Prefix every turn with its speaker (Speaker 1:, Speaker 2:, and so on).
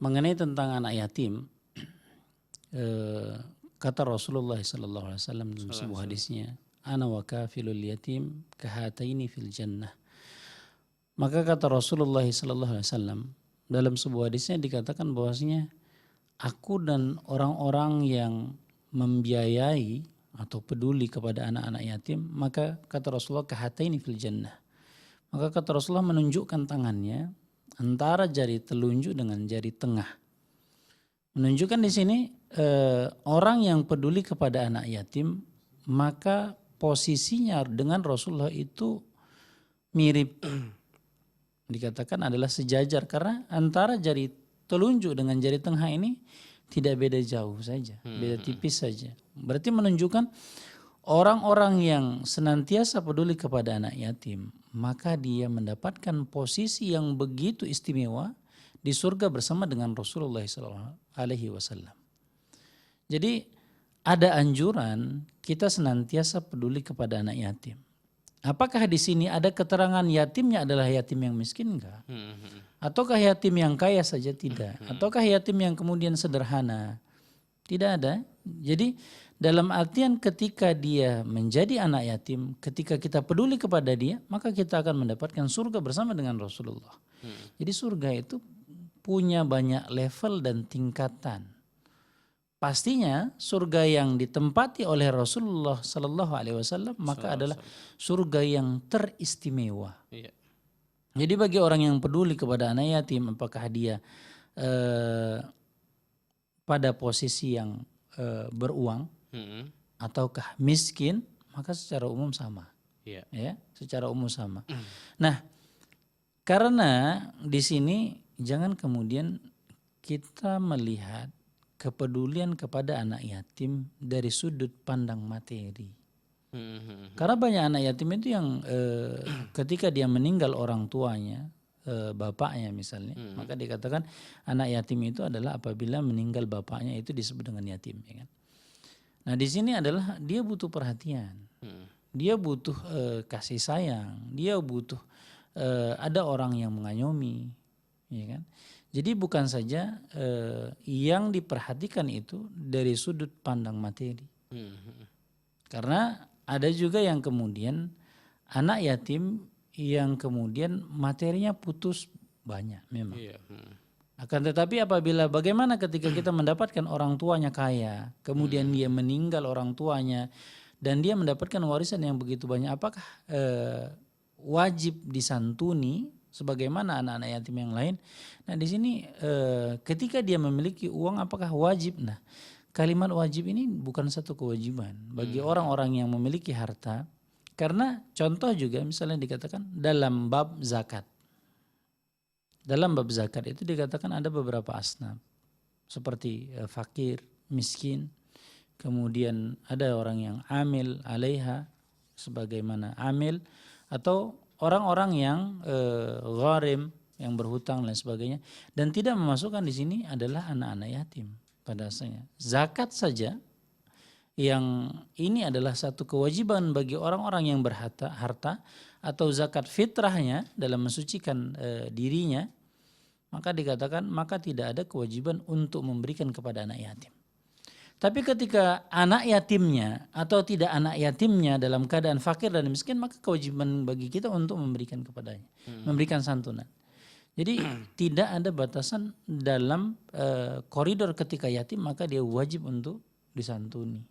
Speaker 1: mengenai tentang anak yatim, kata Rasulullah SAW dalam sebuah hadisnya, ana wa kafilul yatim kahataini fil jannah. Maka kata Rasulullah SAW dalam sebuah hadisnya dikatakan bahwasanya aku dan orang-orang yang membiayai atau peduli kepada anak-anak yatim, maka kata Rasulullah kahataini fil jannah. Maka kata Rasulullah menunjukkan tangannya antara jari telunjuk dengan jari tengah. Menunjukkan di sini orang yang peduli kepada anak yatim, maka posisinya dengan Rasulullah itu mirip. Dikatakan adalah sejajar karena antara jari telunjuk dengan jari tengah ini tidak beda jauh saja, beda tipis saja. Berarti menunjukkan orang-orang yang senantiasa peduli kepada anak yatim, maka dia mendapatkan posisi yang begitu istimewa di surga bersama dengan Rasulullah SAW. Jadi ada anjuran kita senantiasa peduli kepada anak yatim. Apakah di sini ada keterangan yatimnya adalah yatim yang miskin enggak? Ataukah yatim yang kaya saja? Tidak. Ataukah yatim yang kemudian sederhana? Tidak ada. Jadi dalam artian ketika dia menjadi anak yatim, ketika kita peduli kepada dia, maka kita akan mendapatkan surga bersama dengan Rasulullah. Jadi surga itu punya banyak level dan tingkatan. Pastinya surga yang ditempati oleh Rasulullah Sallallahu Alaihi Wasallam maka adalah surga yang teristimewa. Iya. Jadi bagi orang yang peduli kepada anak yatim, apakah dia pada posisi yang beruang ataukah miskin, maka secara umum sama. Iya. Ya, secara umum sama. Nah, karena di sini jangan kemudian kita melihat kepedulian kepada anak yatim dari sudut pandang materi. Karena banyak anak yatim itu yang ketika dia meninggal orang tuanya, bapaknya misalnya, maka dikatakan anak yatim itu adalah apabila meninggal bapaknya itu disebut dengan yatim. Ya kan? Nah di sini adalah dia butuh perhatian, dia butuh kasih sayang, dia butuh ada orang yang mengayomi, ya kan? Jadi bukan saja yang diperhatikan itu dari sudut pandang materi. Karena ada juga yang kemudian anak yatim yang kemudian materinya putus banyak memang. Akan tetapi apabila bagaimana ketika kita mendapatkan orang tuanya kaya, kemudian dia meninggal orang tuanya dan dia mendapatkan warisan yang begitu banyak, apakah wajib disantuni sebagaimana anak-anak yatim yang lain? Nah di sini ketika dia memiliki uang apakah wajib? Nah kalimat wajib ini bukan satu kewajiban bagi orang-orang yang memiliki harta. Karena contoh juga misalnya dikatakan dalam bab zakat. Dalam bab zakat itu dikatakan ada beberapa asnaf. Seperti fakir, miskin. Kemudian ada orang yang amil alaiha sebagaimana amil. Atau orang-orang yang gharim, yang berhutang dan sebagainya, dan tidak memasukkan di sini adalah anak-anak yatim pada asalnya. Zakat saja yang ini adalah satu kewajiban bagi orang-orang yang berharta atau zakat fitrahnya dalam mensucikan dirinya, maka dikatakan maka tidak ada kewajiban untuk memberikan kepada anak yatim. Tapi ketika anak yatimnya atau tidak anak yatimnya dalam keadaan fakir dan miskin, maka kewajiban bagi kita untuk memberikan kepadanya, memberikan santunan. Jadi tidak ada batasan dalam koridor ketika yatim maka dia wajib untuk disantuni.